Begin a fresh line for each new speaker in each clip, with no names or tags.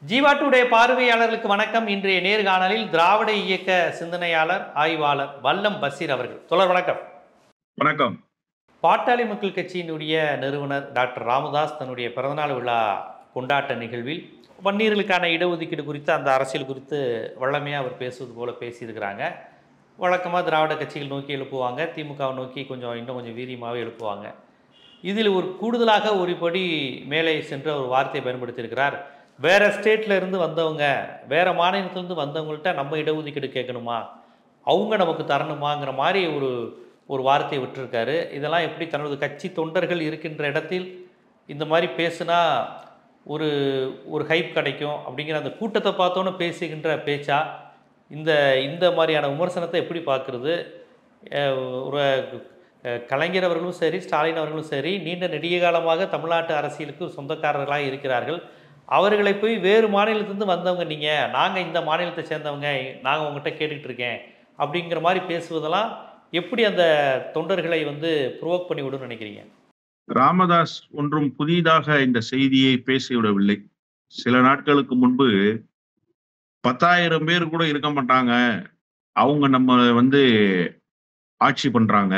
ஜீவாட்டுடைய பார்வையாளர்களுக்கு வணக்கம். இன்றைய நேர்காணலில் திராவிட இயக்க சிந்தனையாளர் ஆய்வாளர் வல்லம் பஷீர் அவர்கள். தொடர் வணக்கம்.
வணக்கம்.
பாட்டாளி மக்கள் கட்சியினுடைய நிறுவனர் டாக்டர் ராமதாஸ் தன்னுடைய பிறந்தநாள் விழா கொண்டாட்ட நிகழ்வில் வன்னியர்களுக்கான இடஒதுக்கீடு குறித்து அந்த அரசியல் குறித்து வல்லமையாக அவர் பேசுவது போல பேசியிருக்கிறாங்க. வழக்கமாக திராவிட கட்சிகள் நோக்கி எழுப்புவாங்க, திமுகவை நோக்கி இன்னும் கொஞ்சம் வீரியமாகவே எழுப்புவாங்க. இதில் ஒரு கூடுதலாக ஒரு படி மேலே சென்ற ஒரு வார்த்தையை பயன்படுத்தியிருக்கிறார். வேறு ஸ்டேட்டில் இருந்து வந்தவங்க, வேறு மாநிலத்திலேருந்து வந்தவங்கள்ட்ட நம்ம இடஒதுக்கீடு கேட்கணுமா, அவங்க நமக்கு தரணுமாங்கிற மாதிரி ஒரு வார்த்தையை விட்டுருக்காரு. இதெல்லாம் எப்படி தனது கட்சி தொண்டர்கள் இருக்கின்ற இடத்தில் இந்த மாதிரி பேசுனா ஒரு ஹைப் கிடைக்கும் அப்படிங்கிற அந்த கூட்டத்தை பார்த்தோன்னு பேசுகின்ற பேச்சா, இந்த மாதிரியான விமர்சனத்தை எப்படி பார்க்குறது? ஒரு கலைஞர் அவர்களும் சரி, ஸ்டாலின் அவர்களும் சரி, நீண்ட நெடிய காலமாக தமிழ்நாட்டு அரசியலுக்கு சொந்தக்காரர்களாக இருக்கிறார்கள். அவர்களை போய் வேறு மாநிலத்திலேருந்து வந்தவங்க, நீங்கள் நாங்கள் இந்த மாநிலத்தை சேர்ந்தவங்க, நாங்கள் உங்கள்கிட்ட கேட்டுக்கிட்டு இருக்கேன் அப்படிங்கிற மாதிரி பேசுவதெல்லாம் எப்படி அந்த தொண்டர்களை ப்ரொவோக் பண்ணி விடுன்னு நினைக்கிறீங்க?
ராமதாஸ் ஒன்றும் புதிதாக இந்த செய்தியை பேசிவிடவில்லை. சில நாட்களுக்கு முன்பு 10,000 பேர் கூட இருக்க மாட்டாங்க, அவங்க நம்ம ஆட்சி பண்றாங்க,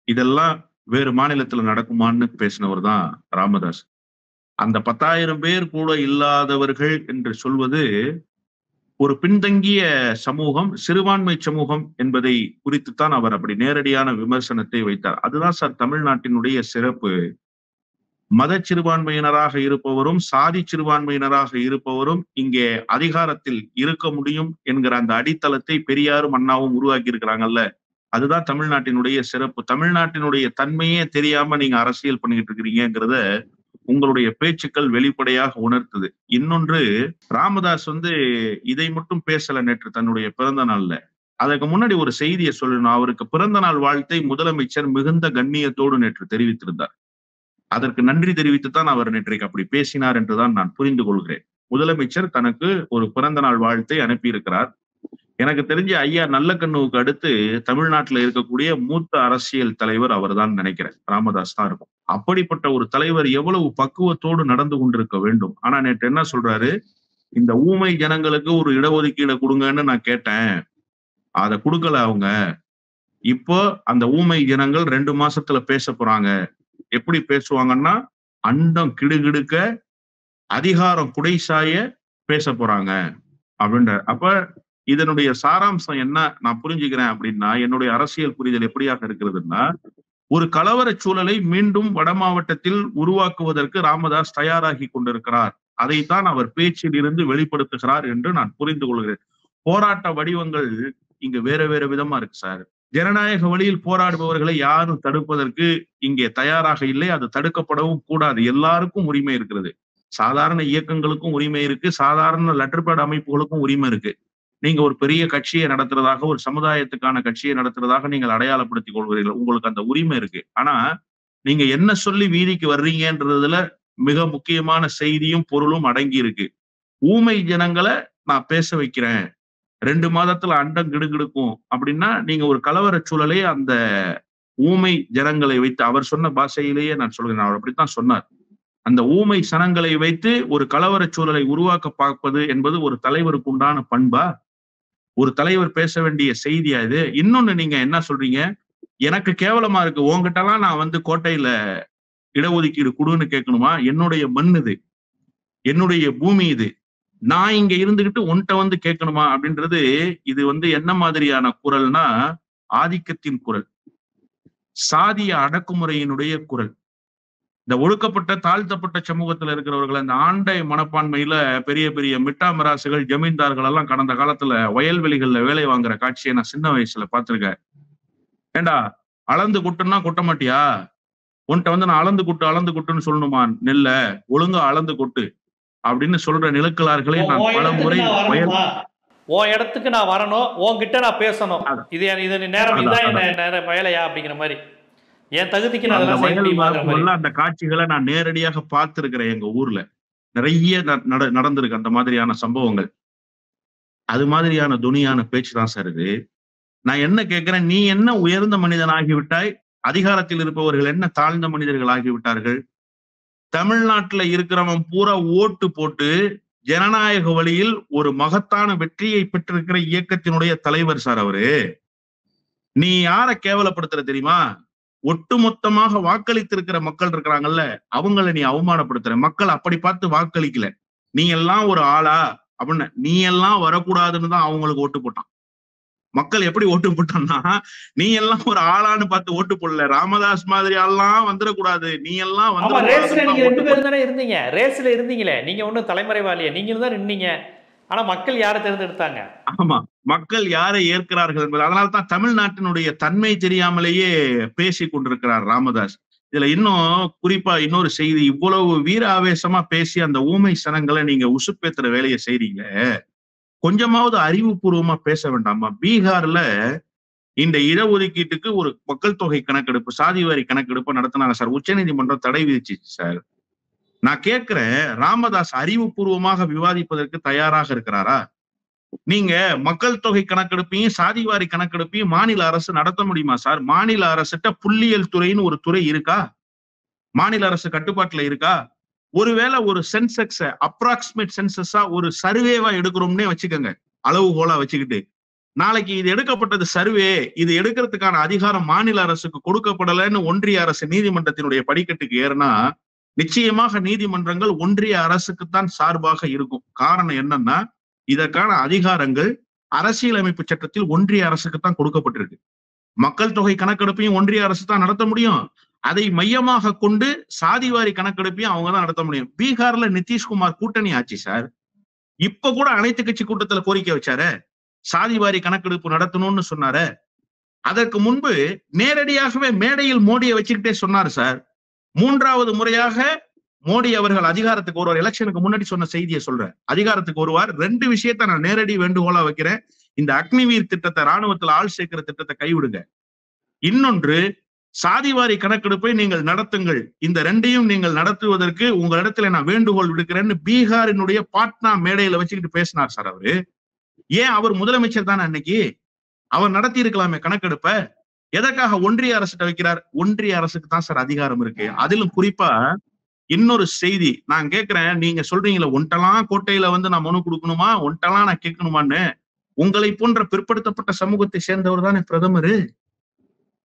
இதெல்லாம் வேறு மாநிலத்தில் நடக்குமான்னு பேசினவர் தான் ராமதாஸ். அந்த 10,000 பேர் கூட இல்லாதவர்கள் என்று சொல்வது ஒரு பின்தங்கிய சமூகம், சிறுபான்மை சமூகம் என்பதை குறித்துத்தான் அவர் அப்படி நேரடியான விமர்சனத்தை வைத்தார். அதுதான் சார் தமிழ்நாட்டினுடைய சிறப்பு. மத சிறுபான்மையினராக இருப்பவரும் சாதி சிறுபான்மையினராக இருப்பவரும் இங்கே அதிகாரத்தில் இருக்க முடியும் என்கிற அந்த அடித்தளத்தை பெரியாரும் அண்ணாவும் உருவாக்கி இருக்கிறாங்கல்ல, அதுதான் தமிழ்நாட்டினுடைய சிறப்பு. தமிழ்நாட்டினுடைய தன்மையே தெரியாம நீங்க அரசியல் பண்ணிக்கிட்டு இருக்கிறீங்கிறத உங்களுடைய பேச்சுக்கள் வெளிப்படையாக உணர்த்துது. இன்னொன்று, ராமதாஸ் இதை மட்டும் பேசல நேற்று தன்னுடைய பிறந்த நாள்ல. அதுக்கு முன்னாடி ஒரு செய்தியை சொல்லணும். அவருக்கு பிறந்த நாள் வாழ்த்தை முதலமைச்சர் மிகுந்த கண்ணியத்தோடு நேற்று தெரிவித்திருந்தார். அதற்கு நன்றி தெரிவித்துத்தான் அவர் நேற்றைக்கு அப்படி பேசினார் என்றுதான் நான் புரிந்து கொள்கிறேன். முதலமைச்சர் தனக்கு ஒரு பிறந்த நாள் வாழ்த்தை அனுப்பியிருக்கிறார். எனக்கு தெரிஞ்ச ஐயா நல்லக்கண்ணுவுக்கு அடுத்து தமிழ்நாட்டில் இருக்கக்கூடிய மூத்த அரசியல் தலைவர் அவர் தான் நினைக்கிறேன், ராமதாஸ் தான் இருக்கும். அப்படிப்பட்ட ஒரு தலைவர் எவ்வளவு பக்குவத்தோடு நடந்து கொண்டிருக்க வேண்டும். ஆனா நேற்று என்ன சொல்றாரு, இந்த ஊமை ஜனங்களுக்கு ஒரு இடஒதுக்கீடு கொடுங்கன்னு நான் கேட்டேன், அதை கொடுக்கல அவங்க. இப்போ அந்த ஊமை ஜனங்கள் 2 மாசத்துல பேச போறாங்க. எப்படி பேசுவாங்கன்னா, அண்டம் கிடுகிடுக்க அதிகாரம் குடைசாய பேச போறாங்க அப்படின்ற. அப்ப இதனுடைய சாராம்சம் என்ன நான் புரிஞ்சுக்கிறேன் அப்படின்னா, என்னுடைய அரசியல் புரிதல் எப்படியாக இருக்கிறதுன்னா, ஒரு கலவர சூழலை மீண்டும் வட மாவட்டத்தில் உருவாக்குவதற்கு ராமதாஸ் தயாராகி கொண்டிருக்கிறார். அதைத்தான் அவர் பேச்சில் இருந்து வெளிப்படுத்துகிறார் என்று நான் புரிந்து கொள்கிறேன். போராட்ட வடிவங்கள் இங்க வேற வேற விதமா இருக்கு சார். ஜனநாயக வழியில் போராடுபவர்களை யாரும் தடுப்பதற்கு இங்கே தயாராக இல்லை. அது தடுக்கப்படவும் கூடாது. எல்லாருக்கும் உரிமை இருக்கிறது. சாதாரண இயக்கங்களுக்கும் உரிமை இருக்கு, சாதாரண லெட்டர் பேட் அமைப்புகளுக்கும் உரிமை இருக்கு. நீங்க ஒரு பெரிய கட்சியை நடத்துறதாக, ஒரு சமுதாயத்துக்கான கட்சியை நடத்துறதாக நீங்கள் அடையாளப்படுத்திக் கொள்கிறீர்கள், உங்களுக்கு அந்த உரிமை இருக்கு. ஆனா நீங்க என்ன சொல்லி வீதிக்கு வர்றீங்கன்றதுல மிக முக்கியமான செய்தியும் பொருளும் அடங்கி இருக்கு. ஊமை ஜனங்களை நான் பேச வைக்கிறேன், 2 மாதத்துல அண்டம் கிடுகிடுக்கும் அப்படின்னா, நீங்க ஒரு கலவர சூழலை அந்த ஊமை ஜனங்களை வைத்து, அவர் சொன்ன பாஷையிலேயே நான் சொல்கிறேன், அவர் அப்படித்தான் சொன்னார், அந்த ஊமை சனங்களை வைத்து ஒரு கலவர சூழலை உருவாக்க பார்ப்பது என்பது ஒரு தலைவருக்கு உண்டான பண்பா? ஒரு தலைவர் பேச வேண்டிய செய்தியா இது? இன்னொன்னு, நீங்க என்ன சொல்றீங்க, எனக்கு கேவலமா இருக்கு, உங்ககிட்டலாம் நான் கோட்டையில இடஒதுக்கீடு கொடுன்னு கேட்கணுமா? என்னுடைய மண் இது, என்னுடைய பூமி இது, நான் இங்க இருந்துகிட்டு உன்கிட்ட கேட்கணுமா அப்படின்றது. இது என்ன மாதிரியான குரல்னா, ஆதிக்கத்தின் குரல், சாதிய அடக்குமுறையினுடைய குரல். இந்த ஒடுக்கப்பட்ட தாழ்த்தப்பட்ட சமூகத்துல இருக்கிறவர்கள், அந்த ஆண்டை மனப்பான்மையில பெரிய பெரிய மிட்டா மிராசுகள், ஜமீன்தார்கள் எல்லாம் கடந்த காலத்துல வயல்வெளிகள்ல வேலை வாங்குற காட்சியை நான் சின்ன வயசுல பார்த்திருக்கேன். ஏண்டா அளந்து கொட்டுன்னா கொட்ட மாட்டியா? உன்கிட்ட நான் அளந்து கொட்டுன்னு சொல்லணுமா? நெல்ல ஒழுங்கா அளந்து கொட்டு அப்படின்னு சொல்ற நிலக்கலார்களை நான் பல முறை
உன் இடத்துக்கு நான் வரணும், உன்கிட்ட நான் பேசணும், இது நேரம் இதான் வேலையா அப்படிங்கிற மாதிரி என் தகுதிக்கு
அந்த காட்சிகளை நான் நேரடியாக பார்த்திருக்கிறேன். எங்க ஊர்ல நிறைய நடந்திருக்கு அந்த மாதிரியான சம்பவங்கள். அது மாதிரியான துணியான பேச்சு தான் சார் இது. நான் என்ன கேட்கிறேன், நீ என்ன உயர்ந்த மனிதன் ஆகிவிட்டாய், அதிகாரத்தில் இருப்பவர்கள் என்ன தாழ்ந்த மனிதர்கள் ஆகிவிட்டார்கள்? தமிழ்நாட்டுல இருக்கிறவன் பூரா ஓட்டு போட்டு ஜனநாயக வழியில் ஒரு மகத்தான வெற்றியை பெற்றிருக்கிற இயக்கத்தினுடைய தலைவர் சார் அவரு. நீ யார கேவலப்படுத்துற தெரியுமா? ஒட்டுமொத்தமாக வாக்களித்திருக்கிற மக்கள் இருக்கிறாங்கல்ல, அவங்கள நீ அவமானப்படுத்துற. மக்கள் அப்படி பார்த்து வாக்களிக்கல. நீ எல்லாம் ஒரு ஆளா அப்படின்னு, நீ எல்லாம் வரக்கூடாதுன்னு தான் அவங்களுக்கு ஓட்டு போட்டான். மக்கள் எப்படி ஓட்டு போட்டான்னா, நீ எல்லாம் ஒரு ஆளான்னு பார்த்து ஓட்டு போடல. ராமதாஸ் மாதிரி ஆள்லாம் வந்துடக்கூடாது, நீ எல்லாம்
ரேஸ்ல நீங்க 2
வந்து
பேரும் தானே இருந்தீங்க. ரேஸ்ல இருந்தீங்களே, நீங்க ஒண்ணும் தலைமறைவாளியா, நீங்க தான் நின்னீங்க. ஆனா மக்கள் யாரை தேர்ந்தெடுத்தாங்க?
ஆமா, மக்கள் யாரை ஏற்கிறார்கள் என்பது. அதனால தான் தமிழ்நாட்டினுடைய தன்மை தெரியாமலேயே பேசி கொண்டிருக்கிறார் ராமதாஸ். இதுல இன்னும் குறிப்பா இன்னொரு செய்தி, இவ்வளவு வீர ஆவேசமா பேசி அந்த ஊமை சனங்களை நீங்க உசுப்பேத்துற வேலையை செய்றீங்க, கொஞ்சமாவது அறிவுபூர்வமா பேச வேண்டாமா? பீகார்ல இந்த இடஒதுக்கீட்டுக்கு ஒரு மக்கள் தொகை கணக்கெடுப்பு, சாதிவாரி கணக்கெடுப்பு நடத்தினாங்க சார். உச்சநீதிமன்றம் தடை விதிச்சிச்சு சார். நான் கேட்கிறேன், ராமதாஸ் அறிவுபூர்வமாக விவாதிப்பதற்கு தயாராக இருக்கிறாரா? நீங்க மக்கள் தொகை கணக்கெடுப்பையும் சாதிவாரி கணக்கெடுப்பையும் மாநில அரசு நடத்த முடியுமா சார்? மாநில அரசுட்ட புள்ளியியல் துறைன்னு ஒரு துறை இருக்கா? மாநில அரசு கட்டுப்பாட்டுல இருக்கா? ஒருவேளை ஒரு சென்செக்ஸ அப்ராக்சிமேட் சென்சஸா ஒரு சர்வேவா எடுக்கிறோம்னே வச்சுக்கோங்க, அளவுகோலா வச்சுக்கிட்டு, நாளைக்கு இது எடுக்கப்பட்டது சர்வே, இது எடுக்கிறதுக்கான அதிகாரம் மாநில அரசுக்கு கொடுக்கப்படலைன்னு ஒன்றிய அரசு நீதிமன்றத்தினுடைய படிக்கட்டுக்கு ஏறினா, நிச்சயமாக நீதிமன்றங்கள் ஒன்றிய அரசுக்குத்தான் சார்பாக இருக்கும். காரணம் என்னன்னா, இதற்கான அதிகாரங்கள் அரசியலமைப்பு சட்டத்தில் ஒன்றிய அரசுக்குத்தான் கொடுக்கப்பட்டிருக்கு. மக்கள் தொகை கணக்கெடுப்பையும் ஒன்றிய அரசு தான் நடத்த முடியும். அதை மையமாக கொண்டு சாதிவாரி கணக்கெடுப்பையும் அவங்க தான் நடத்த முடியும். பீகார்ல நிதிஷ்குமார் கூட்டணி ஆச்சு சார். இப்ப கூட அனைத்து கட்சி கூட்டத்துல கோரிக்கை வச்சாரு, சாதிவாரி கணக்கெடுப்பு நடத்தணும்னு சொன்னாரு. அதற்கு முன்பு நேரடியாகவே மேடையில் மோடியை வச்சுக்கிட்டே சொன்னாரு சார். 3வது முறையாக மோடி அவர்கள் அதிகாரத்துக்கு வருவார். எலெக்ஷனுக்கு முன்னாடி சொன்ன செய்தியை சொல்றேன். அதிகாரத்துக்கு வருவார். 2 விஷயத்த நான் நேரடி வேண்டுகோளா வைக்கிறேன். இந்த அக்னிவீர் திட்டத்தை, ராணுவத்தில் ஆள் சேர்க்கிற திட்டத்தை கைவிடுங்க. இன்னொன்று, சாதிவாரி கணக்கெடுப்பை நீங்கள் நடத்துங்கள். இந்த 2ஐயும் நீங்கள் நடத்துவதற்கு உங்களிடத்துல நான் வேண்டுகோள் விடுக்கிறேன்னு பீகாரினுடைய பாட்னா மேடையில வச்சுக்கிட்டு பேசினார் சார் அவரு. ஏன் அவர் முதலமைச்சர் தானே அன்னைக்கு, அவர் நடத்தி இருக்கலாமே கணக்கெடுப்ப. எதற்காக ஒன்றிய அரசுட்ட வைக்கிறார்? ஒன்றிய அரசுக்கு தான் சார் அதிகாரம் இருக்கு. அதிலும் குறிப்பா இன்னொரு செய்தி நான் கேட்கிறேன், நீங்க சொல்றீங்களா ஒன்ட்டெல்லாம் கோட்டையில வந்து நான் மனு கொடுக்கணுமா, ஒன்ட்டெல்லாம் நான் கேட்கணுமான்னு. உங்களை போன்ற பிற்படுத்தப்பட்ட சமூகத்தை சேர்ந்தவர் தானே பிரதமர்.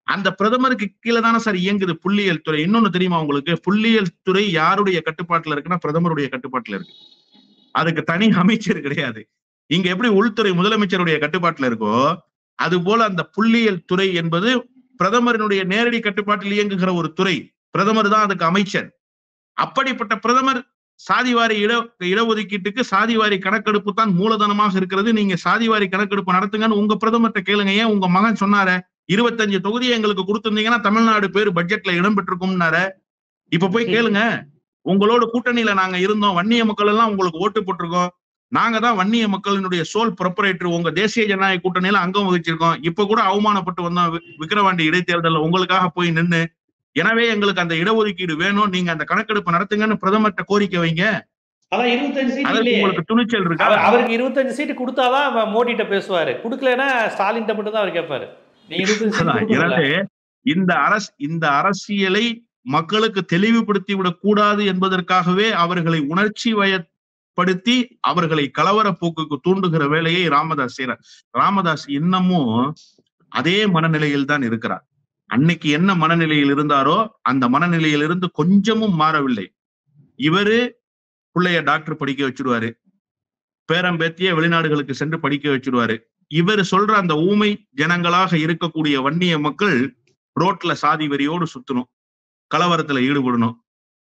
அந்த பிரதமருக்கு கீழே தானே சார் இயங்குது புள்ளியியல் துறை. இன்னொன்னு தெரியுமா உங்களுக்கு? புள்ளியியல் துறை யாருடைய கட்டுப்பாட்டுல இருக்குன்னா பிரதமருடைய கட்டுப்பாட்டுல இருக்கு. அதுக்கு தனி அமைச்சர் கிடையாது. இங்க எப்படி உள்துறை முதலமைச்சருடைய கட்டுப்பாட்டுல இருக்கோ, அது போல அந்த புள்ளியியல் துறை என்பது பிரதமரினுடைய நேரடி கட்டுப்பாட்டில் இயங்குகிற ஒரு துறை. பிரதமர் தான் அதுக்கு அமைச்சர். அப்படிப்பட்ட பிரதமர் சாதிவாரி இடஒதுக்கீட்டுக்கு சாதிவாரி கணக்கெடுப்பு தான் மூலதனமாக இருக்கிறது. நீங்க சாதிவாரி கணக்கெடுப்பு நடத்துங்கன்னு உங்க பிரதமர்கிட்ட கேளுங்க. ஏன் உங்க மகன் சொன்னாரு, 25 தொகுதியை எங்களுக்கு கொடுத்திருந்தீங்கன்னா தமிழ்நாடு பேரு பட்ஜெட்ல இடம் பெற்றிருக்கும்னாரு. இப்ப போய் கேளுங்க. உங்களோட கூட்டணியில நாங்க இருந்தோம், வன்னிய மக்கள் எல்லாம் உங்களுக்கு ஓட்டு போட்டிருக்கோம், நாங்க தான் வன்னிய மக்களினுடைய சோல் ப்ரொப்பரேட்டர், உங்க தேசிய ஜனநாயக கூட்டணியில அங்கம் வகிச்சிருக்கோம். இப்ப கூட அவமானப்பட்டு வந்தோம் விக்கிரவாண்டி இடைத்தேர்தல் உங்களுக்காக போய் நின்று. எனவே எங்களுக்கு அந்த இடஒதுக்கீடு வேணும், நீங்க அந்த கணக்கெடுப்பு நடத்துங்கன்னு பிரதமர்கிட்ட கோரிக்கை வைங்க.
அதான் 25 சீட் இல்லையே.
உங்களுக்கு துணிச்சல் இருக்கா?
அவருக்கு 25 சீட் கொடுத்தாதான் மோடிட்ட பேசுவாரு. கொடுக்கலன்னா ஸ்டாலின்ட்ட மட்டும் தான் அவர் கேட்பாரு.
எனவே இந்த அரசியலை மக்களுக்கு தெளிவுபடுத்தி விடக் கூடாது என்பதற்காகவே அவர்களை உணர்ச்சி வயப்படுத்தி அவர்களை கலவர போக்குக்கு தூண்டுகிற வேலையை ராமதாஸ் செய்யறார். ராமதாஸ் இன்னமும் அதே மனநிலையில் தான் இருக்கிறார். அன்னைக்கு என்ன மனநிலையில் இருந்தாரோ அந்த மனநிலையிலிருந்து கொஞ்சமும் மாறவில்லை. இவரு பிள்ளைய டாக்டர் படிக்க வச்சிருவாரு, பேரம்பேத்திய வெளிநாடுகளுக்கு சென்று படிக்க வச்சிருவாரு. இவர் சொல்ற அந்த ஊமை ஜனங்களாக இருக்கக்கூடிய வன்னிய மக்கள் ரோட்ல சாதி வெறியோடு சுத்தணும், கலவரத்துல ஈடுபடணும்,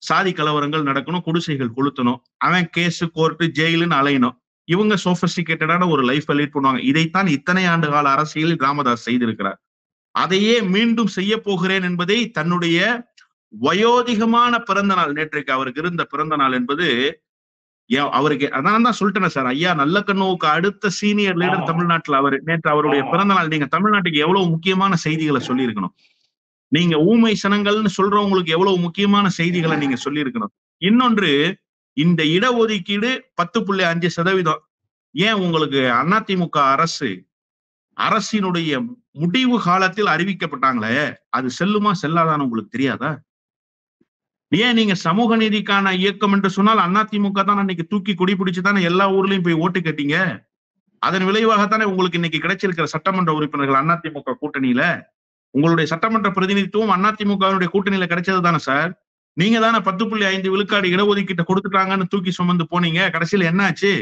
சாதி கலவரங்கள் நடக்கணும், குடிசைகள் கொளுத்தணும், அவன் கேஸ் கோர்ட்டு ஜெயிலுன்னு அலையணும். இவங்க சோபஸ்டிகேட்டடான ஒரு லைஃப் லீட் பண்ணுவாங்க. இதைத்தான் இத்தனை ஆண்டு கால அரசியலில் ராமதாஸ் செய்திருக்கிறார். அதையே மீண்டும் செய்ய போகிறேன் என்பதை தன்னுடைய வயோதிகமான பிறந்த நாள், நேற்றைக்கு அவருக்கு இருந்த பிறந்த நாள் என்பது அவருக்கு, அதான் தான் சொல்லிட்டேன் சார், ஐயா நல்லக்கண்ணுவுக்கு அடுத்த சீனியர் லீடர் தமிழ்நாட்டுல அவரு. நேற்று அவருடைய பிறந்த நாள். நீங்க தமிழ்நாட்டுக்கு எவ்வளவு முக்கியமான செய்திகளை சொல்லி இருக்கணும். நீங்க ஊமை சனங்கள்னு சொல்றவங்களுக்கு எவ்வளவு முக்கியமான செய்திகளை நீங்க சொல்லி இருக்கணும். இன்னொன்று, இந்த இடஒதுக்கீடு 10.5%. ஏன் உங்களுக்கு அதிமுக அரசினுடைய முடிவு காலத்தில் அறிவிக்கப்பட்டாங்களே, அது செல்லுமா செல்லாதான்னு உங்களுக்கு தெரியாதா? ஏன் நீங்க சமூக நீதிக்கான இயக்கம் என்று சொன்னால் அதிமுக தான் அன்னைக்கு தூக்கி கொடி பிடிச்சுதானே எல்லா ஊர்லயும் போய் ஓட்டு கேட்டீங்க. அதன் விளைவாகத்தானே உங்களுக்கு இன்னைக்கு கிடைச்சிருக்கிற சட்டமன்ற உறுப்பினர்கள் அதிமுக கூட்டணியில. உங்களுடைய சட்டமன்ற பிரதிநிதித்துவம் அதிமுகவினுடைய கூட்டணியில கிடைச்சது தானே சார். நீங்க தானே 10.5 விழுக்காடு இடஒதுக்கீட்டை கொடுத்துட்டாங்கன்னு தூக்கி சுமந்து போனீங்க. கடைசியில் என்ன ஆச்சு?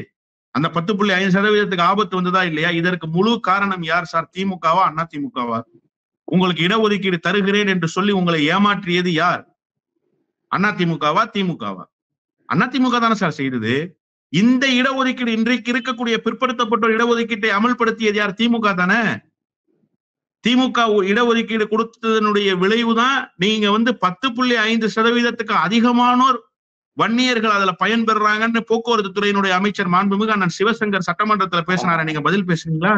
அந்த 10.5% ஆபத்து வந்ததா இல்லையா? இதற்கு முழு காரணம் யார் சார்? திமுகவா அதிமுகவா? உங்களுக்கு இடஒதுக்கீடு தருகிறேன் என்று சொல்லி உங்களை ஏமாற்றியது யார்? அதிமுகவா திமுகவா? அதிமுக தானே சார் செய்தது. இந்த இடஒதுக்கீடு இன்றைக்கு இருக்கக்கூடிய பிற்படுத்தப்பட்ட இடஒதுக்கீட்டை அமல்படுத்தியது யார்? திமுக தானே. திமுக இடஒதுக்கீடு கொடுத்ததனுடைய விளைவுதான் நீங்க 10.5% அதிகமானோர் வன்னியர்கள் அதுல பயன்பெறாங்கன்னு போக்குவரத்து துறையினுடைய அமைச்சர் மாண்புமிகு அண்ணன் சிவசங்கர் சட்டமன்றத்துல பேசினார. நீங்க பதில் பேசுறீங்களா?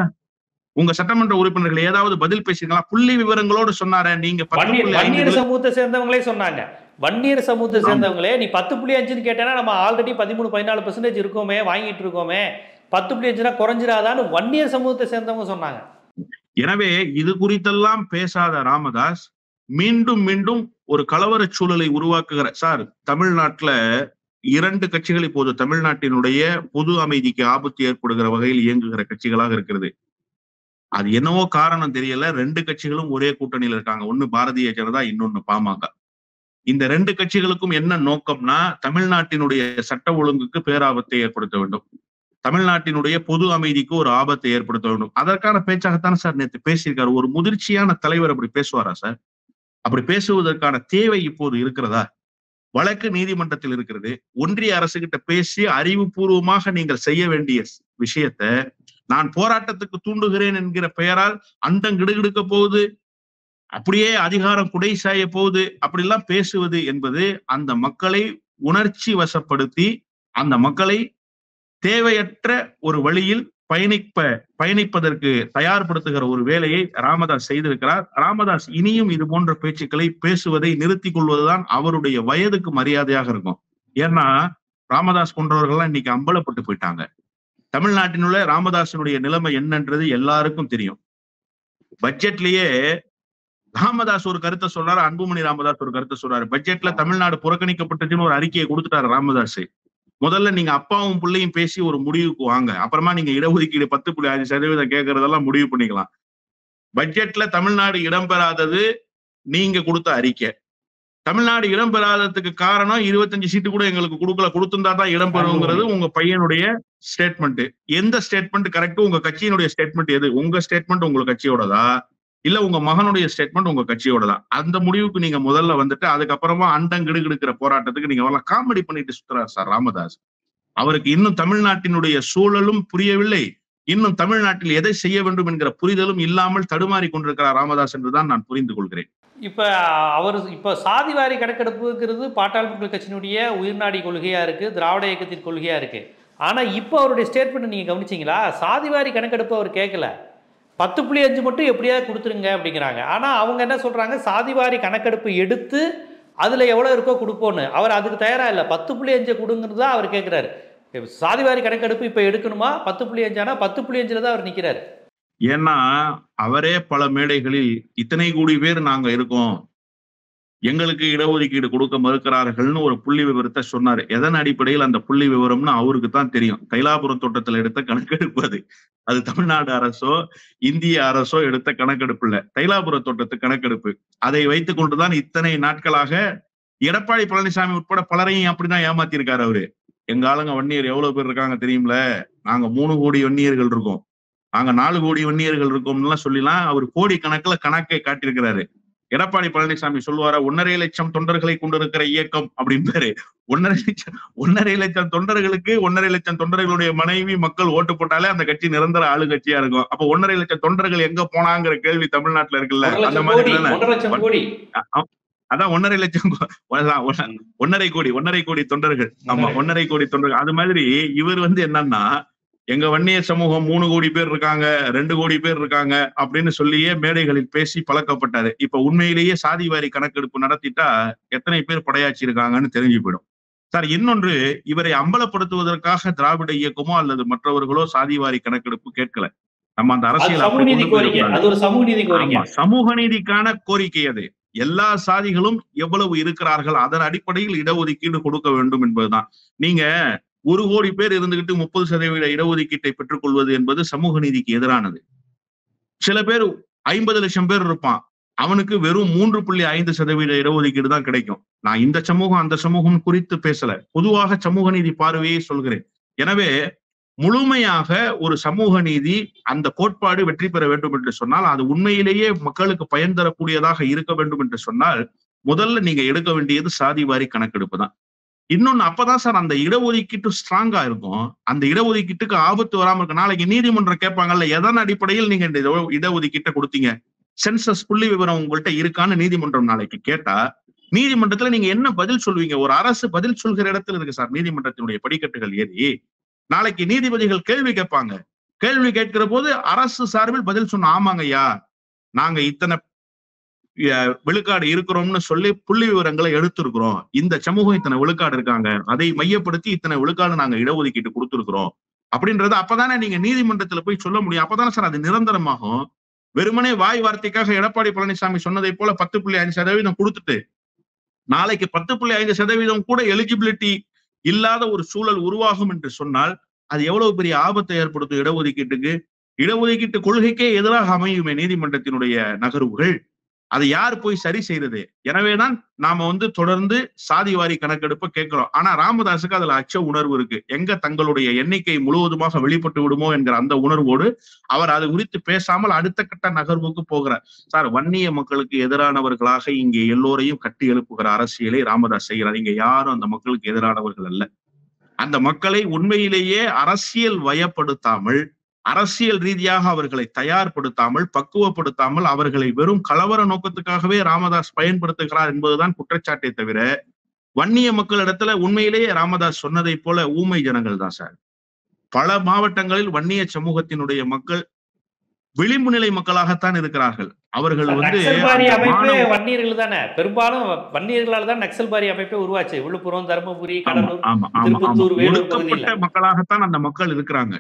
உங்க சட்டமன்ற உறுப்பினர்கள் ஏதாவது பதில் பேசுறீங்களா? புள்ளி விவரங்களோடு சொன்னார. நீங்க
வன்னியர் சமூகத்தை சேர்ந்தவங்களே சொன்னாங்க. வன்னியர் சமூகத்தை சேர்ந்தவங்களே நீ 10.5 கேட்டேன்னா நம்ம ஆல்ரெடி 13-14% இருக்கோமே, வாங்கிட்டு இருக்கோமே, 10.5 குறைஞ்சிராதான்னு வன்னியர் சமூகத்தை சேர்ந்தவங்க சொன்னாங்க.
எனவே இது குறித்தெல்லாம் பேசாத ராமதாஸ் மீண்டும் மீண்டும் ஒரு கலவர சூழலை உருவாக்குகிற சார். தமிழ்நாட்டுல 2 கட்சிகள் இப்போது தமிழ்நாட்டினுடைய பொது அமைதிக்கு ஆபத்து ஏற்படுகிற வகையில் இயங்குகிற கட்சிகளாக இருக்கிறது. அது என்னவோ காரணம் தெரியல, 2 கட்சிகளும் ஒரே கூட்டணியில இருக்காங்க. ஒண்ணு பாரதிய ஜனதா, இன்னொன்னு பாமக. இந்த 2 கட்சிகளுக்கும் என்ன நோக்கம்னா தமிழ்நாட்டினுடைய சட்ட ஒழுங்குக்கு பேராபத்தை ஏற்படுத்த வேண்டும், தமிழ்நாட்டினுடைய பொது அமைதிக்கு ஒரு ஆபத்தை ஏற்படுத்த வேண்டும். அதற்கான பேச்சாகத்தான் சார் நேற்று பேசியிருக்காரு. ஒரு முதிர்ச்சியான தலைவர் அப்படி பேசுவாரா சார்? அப்படி பேசுவதற்கான தேவை இப்போது இருக்கிறதா? வழக்கு நீதிமன்றத்தில் இருக்கிறது. ஒன்றிய அரசு கிட்ட பேசி அறிவுபூர்வமாக நீங்கள் செய்ய வேண்டிய விஷயத்த நான் போராட்டத்துக்கு தூண்டுகிறேன் என்கிற பெயரால் அண்டம் கிடுகிடுக்க போகுது, அப்படியே அதிகாரம் குடை சாய போகுது, அப்படிலாம் பேசுவது என்பது அந்த மக்களை உணர்ச்சி வசப்படுத்தி அந்த மக்களை தேவையற்ற ஒரு வழியில் பயணிப்பதற்கு தயார்படுத்துகிற ஒரு வேலையை ராமதாஸ் செய்திருக்கிறார். ராமதாஸ் இனியும் இது போன்ற பேச்சுக்களை பேசுவதை நிறுத்திக் கொள்வதுதான் அவருடைய வயதுக்கு மரியாதையாக இருக்கும். ஏன்னா ராமதாஸ் போன்றவர்கள்லாம் இன்னைக்கு அம்பலப்பட்டு போயிட்டாங்க. தமிழ்நாட்டினுள்ள ராமதாசனுடைய நிலைமை என்னன்றது எல்லாருக்கும் தெரியும். பட்ஜெட்லயே ராமதாஸ் ஒரு கருத்தை சொல்றாரு, அன்புமணி ராமதாஸ் ஒரு கருத்தை சொல்றாரு. பட்ஜெட்ல தமிழ்நாடு புறக்கணிக்கப்பட்டதுன்னு ஒரு அறிக்கையை கொடுத்துட்டாரு ராமதாஸ். முதல்ல நீங்க அப்பாவும் பிள்ளையும் பேசி ஒரு முடிவுக்கு வாங்க, அப்புறமா நீங்க இடஒதுக்கீடு 10.5% கேட்கறதெல்லாம் முடிவு பண்ணிக்கலாம். பட்ஜெட்ல தமிழ்நாடு இடம்பெறாதது நீங்க கொடுத்த அறிக்கை. தமிழ்நாடு இடம்பெறாததுக்கு காரணம் 25 சீட்டு கூட எங்களுக்கு கொடுக்கல, கொடுத்திருந்தா தான் இடம்பெறுங்கிறது உங்க பையனுடைய ஸ்டேட்மெண்ட். எந்த ஸ்டேட்மெண்ட் கரெக்ட்? உங்க கட்சியினுடைய ஸ்டேட்மெண்ட் எது? உங்க ஸ்டேட்மெண்ட் உங்க கட்சியோடதா இல்ல உங்க மகனுடைய ஸ்டேட்மெண்ட் உங்க கட்சியோடதா? அந்த முடிவுக்கு நீங்க முதல்ல வந்துட்டு அதுக்கப்புறமா அண்டம் கிடுகிடுக்கிற போராட்டத்துக்கு நீங்க வரலாம். காமெடி பண்ணிட்டு சுத்துறாரு சார் ராமதாஸ். அவருக்கு இன்னும் தமிழ்நாட்டினுடைய சூழலும் புரியவில்லை, இன்னும் தமிழ்நாட்டில் எதை செய்ய வேண்டும் என்கிற புரிதலும் இல்லாமல் தடுமாறி கொண்டிருக்கிறார் ராமதாஸ் என்றுதான் நான் புரிந்து கொள்கிறேன்.
இப்ப சாதிவாரி கணக்கெடுப்புங்கிறது பாட்டாளி மக்கள் கட்சியினுடைய உயிர்நாடி கொள்கையா இருக்கு, திராவிட இயக்கத்தின் கொள்கையா இருக்கு. ஆனா இப்ப அவருடைய ஸ்டேட்மெண்ட் நீங்க கவனிச்சீங்களா? சாதிவாரி கணக்கெடுப்பு அவர் கேட்கல, 10.5 மட்டும் எப்படியாவது கொடுத்துருங்க அப்படிங்கிறாங்க. ஆனா அவங்க என்ன சொல்றாங்க, சாதிவாரி கணக்கெடுப்பு எடுத்து அதுல எவ்வளவு இருக்கோ கொடுப்போன்னு. அவர் அதுக்கு தயாரா இல்லை, 10.5 கொடுங்கிறது தான் அவர் கேட்கிறாரு. சாதிவாரி கணக்கெடுப்பு இப்ப எடுக்கணுமா? 10.5 ஆனா 10.5 தான் அவர் நிக்கிறாரு.
ஏன்னா அவரே பல மேடைகளில் இத்தனை கோடி பேர் நாங்க இருக்கோம், எங்களுக்கு இடஒதுக்கீடு கொடுக்க மறுக்கிறார்கள்னு ஒரு புள்ளி விவரத்தை சொன்னாரு. எதன் அடிப்படையில் அந்த புள்ளி விவரம்னு அவருக்கு தான் தெரியும். தைலாபுரம் தோட்டத்தில் எடுத்த கணக்கெடுப்பு அது தமிழ்நாடு அரசோ இந்திய அரசோ எடுத்த கணக்கெடுப்பு இல்ல, தைலாபுர தோட்டத்து கணக்கெடுப்பு. அதை வைத்துக் கொண்டுதான் இத்தனை நாட்களாக எடப்பாடி பழனிசாமி உட்பட பலரையும் அப்படிதான் ஏமாத்தி இருக்காரு அவரு. எங்க ஆளுங்க வன்னியர் எவ்வளவு பேர் இருக்காங்க தெரியும்ல, நாங்க 3 கோடி வன்னியர்கள் இருக்கோம், நாங்க 4 கோடி வன்னியர்கள் இருக்கோம்லாம் சொல்லிலாம் அவர் கோடி கணக்குல கணக்கை காட்டியிருக்கிறாரு. எடப்பாடி பழனிசாமி சொல்லுவாரா 1.5 லட்சம் தொண்டர்களை கொண்டிருக்கிற இயக்கம் அப்படின்பாரு. 1.5 லட்சம் தொண்டர்களுக்கு 1.5 லட்சம் தொண்டர்களுடைய மனைவி மக்கள் ஓட்டு போட்டாலே அந்த கட்சி நிரந்தர ஆளுங்கட்சியா இருக்கும். அப்ப 1.5 லட்சம் தொண்டர்கள் எங்க போனாங்கிற கேள்வி தமிழ்நாட்டுல இருக்குல்ல, அந்த மாதிரி அதான் 1.5 லட்சம் 1.5 கோடி தொண்டர்கள். ஆமா 1.5 கோடி தொண்டர்கள். அது மாதிரி இவர் என்னன்னா எங்க வன்னியர் சமூகம் 3 கோடி பேர் இருக்காங்க, 2 கோடி பேர் இருக்காங்க அப்படின்னு சொல்லியே மேடைகளில் பேசி பழக்கப்பட்டாரு. இப்ப உண்மையிலேயே சாதிவாரி கணக்கெடுப்பு நடத்திட்டா எத்தனை பேர் படையாட்சி இருக்காங்கன்னு தெரிஞ்சு போயிடும் சார். இன்னொன்று, இவரை அம்பலப்படுத்துவதற்காக திராவிட இயக்கமோ அல்லது மற்றவர்களோ சாதிவாரி கணக்கெடுப்பு கேட்கல. நம்ம அந்த அரசியல்
சமூக நீதிக்கான கோரிக்கை அது.
எல்லா சாதிகளும் எவ்வளவு இருக்கிறார்கள், அதன் அடிப்படையில் இடஒதுக்கீடு கொடுக்க வேண்டும் என்பதுதான். நீங்க 1 கோடி பேர் இருந்துகிட்டு 30% இடஒதுக்கீட்டை பெற்றுக் கொள்வது என்பது சமூக நீதிக்கு எதிரானது. சில பேர் 50 லட்சம் பேர் இருப்பான், அவனுக்கு வெறும் 3.5% இடஒதுக்கீடு தான் கிடைக்கும். நான் இந்த சமூகம் அந்த சமூகம் குறித்து பேசல, பொதுவாக சமூக நீதி பார்வையை சொல்கிறேன். எனவே முழுமையாக ஒரு சமூக நீதி அந்த கோட்பாடு வெற்றி பெற வேண்டும் என்று சொன்னால், அது உண்மையிலேயே மக்களுக்கு பயன் தரக்கூடியதாக இருக்க வேண்டும் என்று சொன்னால், முதல்ல நீங்க எடுக்க வேண்டியது சாதி வாரி கணக்கெடுப்பு தான். இன்னொன்னு, அப்பதான் சார் அந்த இடஒதுக்கீட்டு ஸ்ட்ராங்கா இருக்கும். அந்த இடஒதுக்கீட்டுக்கு ஆபத்து வராம இருக்கு. நாளைக்கு நீதிமன்றம் கேட்பாங்கல்ல, எதன் அடிப்படையில் நீங்க இந்த இடஒதுக்கீட்டை கொடுத்தீங்க, சென்சஸ் புள்ளி விவரம் உங்கள்கிட்ட இருக்கான்னு நீதிமன்றம் நாளைக்கு கேட்டா, நீதிமன்றத்துல நீங்க என்ன பதில் சொல்வீங்க? ஒரு அரசு பதில் சொல்கிற இடத்துல இருக்கு சார் நீதிமன்றத்தினுடைய படிக்கட்டுகள் ஏறி. நாளைக்கு நீதிபதிகள் கேள்வி கேட்பாங்க. கேள்வி கேட்கிற போது அரசு சார்பில் பதில் சொன்ன, ஆமாங்க ஐயா, நாங்க இத்தனை விழுக்காடு இருக்கிறோம்னு சொல்லி புள்ளி விவரங்களை எடுத்திருக்கிறோம், இந்த சமூகம் இத்தனை விழுக்காடு இருக்காங்க, அதை மையப்படுத்தி இத்தனை விழுக்காடு நாங்க இடஒதுக்கீட்டு கொடுத்திருக்கிறோம் அப்படின்றது அப்பதானே நீங்க நீதிமன்றத்துல போய் சொல்ல முடியும். அப்பதானே சார் அது நிரந்தரமாகும். வெறுமனே வாய் வார்த்தைக்காக எடப்பாடி பழனிசாமி சொன்னதை போல 10.5% கொடுத்துட்டு நாளைக்கு 10.5% கூட எலிஜிபிலிட்டி இல்லாத ஒரு சூழல் உருவாகும் என்று சொன்னால், அது எவ்வளவு பெரிய ஆபத்தை ஏற்படுத்தும் இடஒதுக்கீட்டுக்கு. இடஒதுக்கீட்டு கொள்கைக்கே எதிராக அமையுமே நீதிமன்றத்தினுடைய நகர்வுகள். அதை யார் போய் சரி செய்யறது? எனவேதான் நாம தொடர்ந்து சாதிவாரி கணக்கெடுப்பை கேட்கிறோம். ஆனா ராமதாஸுக்கு அதுல அச்ச உணர்வு இருக்கு. எங்க தங்களுடைய எண்ணிக்கை முழுவதுமாக வெளிப்பட்டு விடுமோ என்கிற அந்த உணர்வோடு அவர் அது குறித்து பேசாமல் அடுத்த கட்ட நகர்வுக்கு போகிறார். சார், வன்னிய மக்களுக்கு எதிரானவர்களாக இங்கே எல்லோரையும் கட்டி எழுப்புகிற அரசியலை ராமதாஸ் செய்கிறார். இங்க யாரும் அந்த மக்களுக்கு எதிரானவர்கள் அல்ல. அந்த மக்களை உண்மையிலேயே அரசியல் வயப்படுத்தாமல், அரசியல் ரீதியாக அவர்களை தயார்படுத்தாமல், பக்குவப்படுத்தாமல், அவர்களை வெறும் கலவர நோக்கத்துக்காகவே ராமதாஸ் பயன்படுத்துகிறார் என்பதுதான் குற்றச்சாட்டை தவிர, வன்னிய மக்களிடத்துல உண்மையிலேயே ராமதாஸ் சொன்னதை போல ஊமை ஜனங்கள் தான் சார். பல மாவட்டங்களில் வன்னிய சமூகத்தினுடைய மக்கள் விளிம்பு நிலை மக்களாகத்தான் இருக்கிறார்கள். அவர்கள்
வன்னியர்கள் தானே, பெரும்பாலும் வன்னியர்களால் தான் நக்சல்பாரி அமைப்பே உருவாச்சு. விழுப்புரம், தருமபுரி, கடலூர், திருப்பத்தூர், வேலூர் பகுதியில்
மக்களாகத்தான் அந்த மக்கள் இருக்கிறாங்க.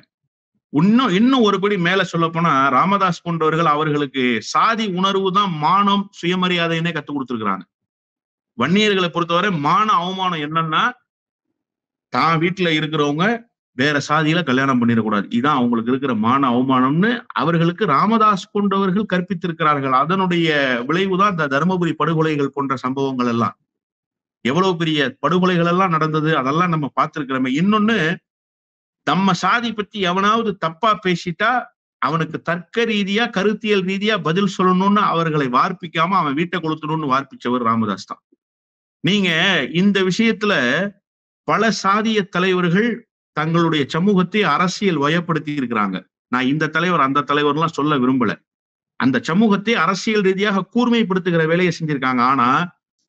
இன்னும் ஒருபடி மேல சொல்ல போனா, ராமதாஸ் போன்றவர்கள் அவர்களுக்கு சாதி உணர்வு தான் மானம், சுயமரியாதைன்னே கத்துக் கொடுத்துருக்காங்க. வன்னியர்களை பொறுத்தவரை மான அவமானம் என்னன்னா, தான் வீட்டுல இருக்கிறவங்க வேற சாதியில கல்யாணம் பண்ணிடக்கூடாது, இதான் அவங்களுக்கு இருக்கிற மான அவமானம்னு அவர்களுக்கு ராமதாஸ் போன்றவர்கள் கற்பித்திருக்கிறார்கள். அதனுடைய விளைவுதான் இந்த தருமபுரி படுகொலைகள் போன்ற சம்பவங்கள் எல்லாம். எவ்வளவு பெரிய படுகொலைகள் எல்லாம் நடந்தது, அதெல்லாம் நம்ம பார்த்திருக்கிறோமே. இன்னொன்னு, நம்ம சாதி பத்தி எவனாவது தப்பா பேசிட்டா அவனுக்கு தர்க்க ரீதியா, கருத்தியல் ரீதியா பதில் சொல்லணும்னு அவர்களை வார்ப்பிக்காம அவன் வீட்டை கொளுத்தணும்னு வார்ப்பிச்சவர் ராமதாஸ் தான். நீங்க இந்த விஷயத்துல பல சாதிய தலைவர்கள் தங்களுடைய சமூகத்தை அரசியல் வயப்படுத்தி இருக்கிறாங்க. நான் இந்த தலைவர் அந்த தலைவர்லாம் சொல்ல விரும்பல. அந்த சமூகத்தை அரசியல் ரீதியாக கூர்மைப்படுத்துகிற வேலையை செஞ்சிருக்காங்க. ஆனா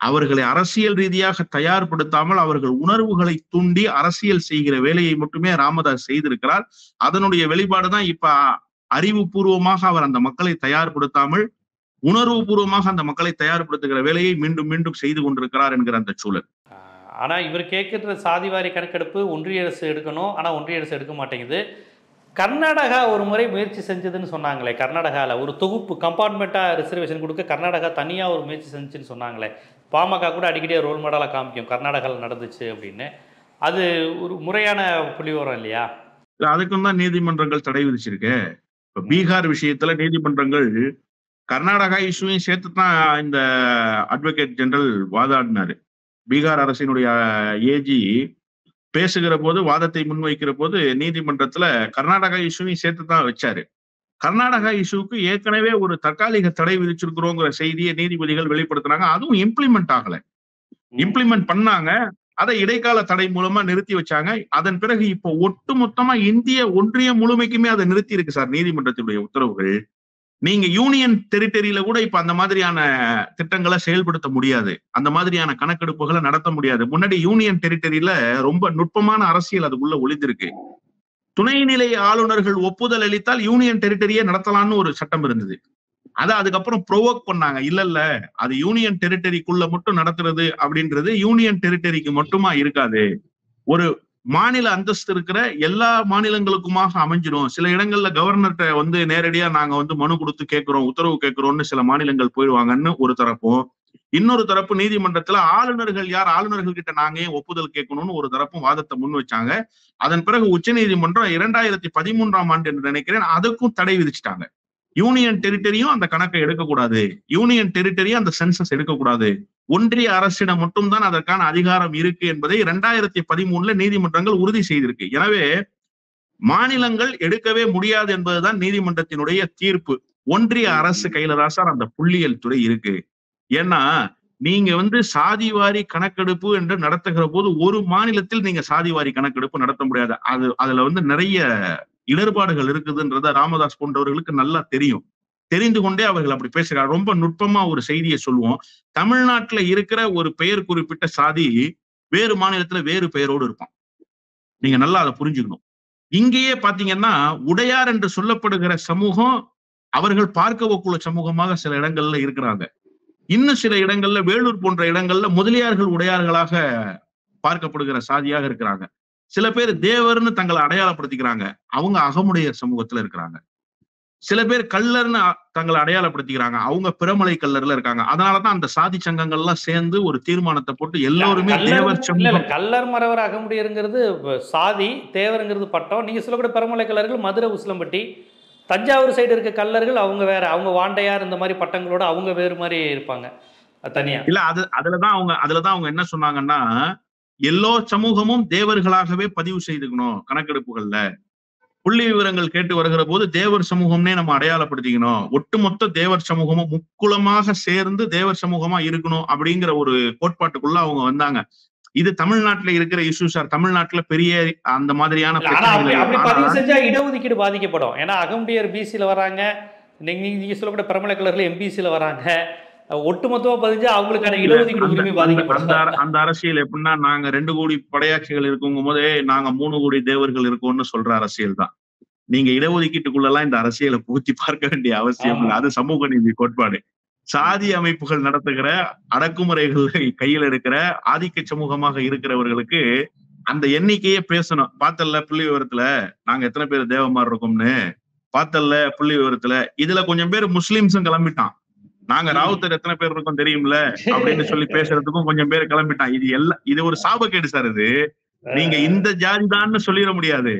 அவர்களை அரசியல் ரீதியாக தயார்படுத்தாமல் அவர்கள் உணர்வுகளை தூண்டி அரசியல் செய்கிற வேலையை மட்டுமே ராமதாஸ் செய்திருக்கிறார். அதனுடைய வெளிப்பாடுதான் இப்ப அறிவுபூர்வமாக அவர் அந்த மக்களை தயார்படுத்தாமல் உணர்வு பூர்வமாக அந்த மக்களை தயார்படுத்துகிற வேலையை மீண்டும் மீண்டும் செய்து கொண்டிருக்கிறார் என்கிற அந்த சூழல்.
ஆனா இவர் கேட்கிற சாதிவாரி கணக்கெடுப்பு ஒன்றிய அரசு எடுக்கணும், ஆனா ஒன்றிய அரசு எடுக்க மாட்டேங்குது. கர்நாடகா ஒரு முறை முயற்சி செஞ்சதுன்னு சொன்னாங்களே, கர்நாடகாவில் ஒரு தொகுப்பு கம்பார்ட்மெண்ட்டாக ரிசர்வேஷன் கொடுக்க கர்நாடகா தனியாக ஒரு முயற்சி செஞ்சுன்னு சொன்னாங்களே. பாமக கூட அடிக்கடியே ரோல் மாடலாக காமிக்கும் கர்நாடகாவில் நடந்துச்சு அப்படின்னு. அது ஒரு முறையான புள்ளிவிவரம் இல்லையா?
அதுக்கும் தான் நீதிமன்றங்கள் தடை விதிச்சிருக்கு. இப்போ பீகார் விஷயத்துல நீதிமன்றங்கள் கர்நாடகா இஷ்யூவையும் சேர்த்து தான் இந்த அட்வொகேட் ஜெனரல் வாதாடினாரு. பீகார் அரசினுடைய ஏஜி பேசுகிற போது, வாதத்தை முன்வைக்கிற போது நீதிமன்றத்துல கர்நாடகா இஷ்யூவையும் சேர்த்து தான் வச்சாரு. கர்நாடகா இஷ்யூக்கு ஏற்கனவே ஒரு தற்காலிக தடை விதிச்சிருக்கிறோங்கிற செய்தியை நீதிபதிகள் வெளிப்படுத்தினாங்க. அதுவும் இம்ப்ளிமெண்ட் ஆகல. இம்ப்ளிமெண்ட் பண்ணாங்க, அதை இடைக்கால தடை மூலமா நிறுத்தி வச்சாங்க. அதன் பிறகு இப்போ ஒட்டு மொத்தமா இந்திய ஒன்றியம் முழுமைக்குமே அதை நிறுத்தி இருக்கு சார் நீதிமன்றத்தினுடைய உத்தரவுகள். நீங்க யூனியன் டெரிட்டரியில கூட இப்ப அந்த மாதிரியான திட்டங்களை செயல்படுத்த முடியாது, அந்த மாதிரியான கணக்கெடுப்புகளை நடத்த முடியாது. முன்னாடி யூனியன் டெரிட்டரியில ரொம்ப நுட்பமான அரசியல் அதுக்குள்ள ஒளிந்திருக்கு. துணைநிலை ஆளுநர்கள் ஒப்புதல் அளித்தால் யூனியன் டெரிட்டரியே நடத்தலாம்னு ஒரு சட்டம் இருந்தது. அதை அதுக்கப்புறம் ப்ரொவோக் பண்ணாங்க. இல்ல அது யூனியன் டெரிட்டரிக்குள்ள மட்டும் நடத்துறது அப்படின்றது யூனியன் டெரிட்டரிக்கு மட்டுமா இருக்காது, ஒரு மாநில அந்தஸ்து இருக்கிற எல்லா மாநிலங்களுக்குமாக அமைஞ்சிடும். சில இடங்கள்ல கவர்னர்கிட்ட நேரடியா நாங்க மனு கொடுத்து கேட்கிறோம், உத்தரவு கேட்கிறோம்னு சில மாநிலங்கள் போயிடுவாங்கன்னு ஒரு தரப்பும், இன்னொரு தரப்பு நீதிமன்றத்துல ஆளுநர்கள் யார், ஆளுநர்கள் கிட்ட நாங்க ஏன் ஒப்புதல் கேட்கணும்னு ஒரு தரப்பும் வாதத்தை முன் வச்சாங்க. அதன் பிறகு உச்சநீதிமன்றம் 2013ஆம் ஆண்டு என்று நினைக்கிறேன் அதுக்கும் தடை விதிச்சுட்டாங்க. யூனியன் டெரிட்டரியும் அந்த கணக்கை எடுக்கக்கூடாது, யூனியன் டெரிட்டரியும் அந்த சென்சஸ் எடுக்கக்கூடாது, ஒன்றிய அரசிடம் மட்டும்தான் அதற்கான அதிகாரம் இருக்கு என்பதை 2013 நீதிமன்றங்கள் உறுதி செய்திருக்கு. எனவே மாநிலங்கள் எடுக்கவே முடியாது என்பதுதான் நீதிமன்றத்தினுடைய தீர்ப்பு. ஒன்றிய அரசு கையில தான் சார் அந்த புள்ளியியல் துறை இருக்கு. ஏன்னா நீங்க வந்து சாதிவாரி கணக்கெடுப்பு என்று நடத்துகிற போது ஒரு மாநிலத்தில் நீங்க சாதிவாரி கணக்கெடுப்பு நடத்த முடியாது. அதுல வந்து நிறைய இடர்பாடுகள் இருக்குதுன்றத ராமதாஸ் போன்றவர்களுக்கு நல்லா தெரியும். தெரிந்து கொண்டே அவர்கள் அப்படி பேசுறாங்க. ரொம்ப நுட்பமா ஒரு செய்தியை சொல்லுவோம். தமிழ்நாட்டுல இருக்கிற ஒரு பெயர் குறிப்பிட்ட சாதி வேறு மாநிலத்துல வேறு பெயரோடு இருப்பான். நீங்க நல்லா அதை புரிஞ்சுக்கணும். இங்கேயே பாத்தீங்கன்னா உடையார் என்று சொல்லப்படுகிற சமூகம் அவர்கள் பார்க்கவக்குள்ள சமூகமாக சில இடங்கள்ல இருக்கிறாங்க. இன்னும் சில இடங்கள்ல வேலூர் போன்ற இடங்கள்ல முதலியார்கள் உடையார்களாக பார்க்கப்படுகிற சாதியாக இருக்கிறாங்க. சில பேர் தேவர்னு தங்களை அடையாளப்படுத்திக்கிறாங்க, அவங்க அகமுடையர் சமூகத்துல இருக்கிறாங்க. சில பேர் கல்லர்னு தங்களை அடையாளப்படுத்திக்கிறாங்க, அவங்க பிறமலை கல்லர்ல இருக்காங்க. அதனாலதான் அந்த சாதி சங்கங்கள்லாம் சேர்ந்து ஒரு தீர்மானத்தை போட்டு எல்லோருமே தேவர் சமூகம்.
கல்லர் மறவர் அகமுடையருங்கிறது சாதி, தேவருங்கிறது பட்டம். நீங்க சொல்லக்கூடிய பெருமலை கல்லர்கள் மதுரை உசிலம்பட்டி தஞ்சாவூர் சைடு இருக்க கல்லர்கள் அவங்க வேற, அவங்க வாண்டையார் இந்த மாதிரி பட்டங்களோட அவங்க வேறு மாதிரி இருப்பாங்க தனியா.
இல்ல அதுலதான் அவங்க என்ன சொன்னாங்கன்னா, எல்லோ சமூகமும் தேவர்களாகவே பதிவு செய்துக்கணும் கணக்கெடுப்புகள்ல. புள்ளி விவரங்கள் கேட்டு வருகிற போது தேவர் சமூகம்னே நம்ம அடையாளப்படுத்திக்கணும், ஒட்டுமொத்த தேவர் சமூகமும் முக்குளமாக சேர்ந்து தேவர் சமூகமா இருக்கணும் அப்படிங்கிற ஒரு கோட்பாட்டுக்குள்ள அவங்க வந்தாங்க. இது தமிழ்நாட்டுல இருக்கிற இஷ்யூ சார். தமிழ்நாட்டுல பெரிய அந்த மாதிரியான
பதிவு செஞ்சா இடஒதுக்கீடு பாதிக்கப்படும். ஏன்னா அகமுடையர் பிசில வராங்க, நீங்க சொல்லக்கூடிய பெருமலை கல்லர்கள் எம்பிசில வராங்க. ஒட்டுமொத்தமா பதிஞ்சா அவங்களுக்கான இடஒதுக்கீடு உரிமை பாதிக்கப்படும்.
அந்த அரசியல் எப்படின்னா, நாங்க 2 கோடி படையாட்சிகள் இருக்கும் போதே நாங்க 3 கோடி தேவர்கள் இருக்கோம்னு சொல்ற அரசியல் தான். நீங்க இடஒதுக்கீட்டுக்குள்ளெல்லாம் இந்த அரசியலை பூர்த்தி பார்க்க வேண்டிய அவசியம் இல்லை. அது சமூக நீதி கோட்பாடு. சாதி அமைப்புகள் நடத்துகிற அடக்குமுறைகளை கையில் எடுக்கிற ஆதிக்க சமூகமாக இருக்கிறவர்களுக்கு அந்த எண்ணிக்கையே பேசணும். பார்த்தல்ல புள்ளி விவரத்துல நாங்க எத்தனை பேர் தேவமார் இருக்கோம்னு, பார்த்தல்ல புள்ளி விவரத்துல இதுல கொஞ்சம் பேர் முஸ்லிம்ஸும் கிளம்பிட்டான். நாங்க ராவுத்தர் எத்தனை பேர் இருக்கோம் தெரியும்ல அப்படின்னு சொல்லி பேசுறதுக்கும் கொஞ்சம் பேர் கிளம்பிட்டான். இது ஒரு சாபக்கேடு சார். இது நீங்க இந்த ஜாதி தான்னு சொல்லிட முடியாது.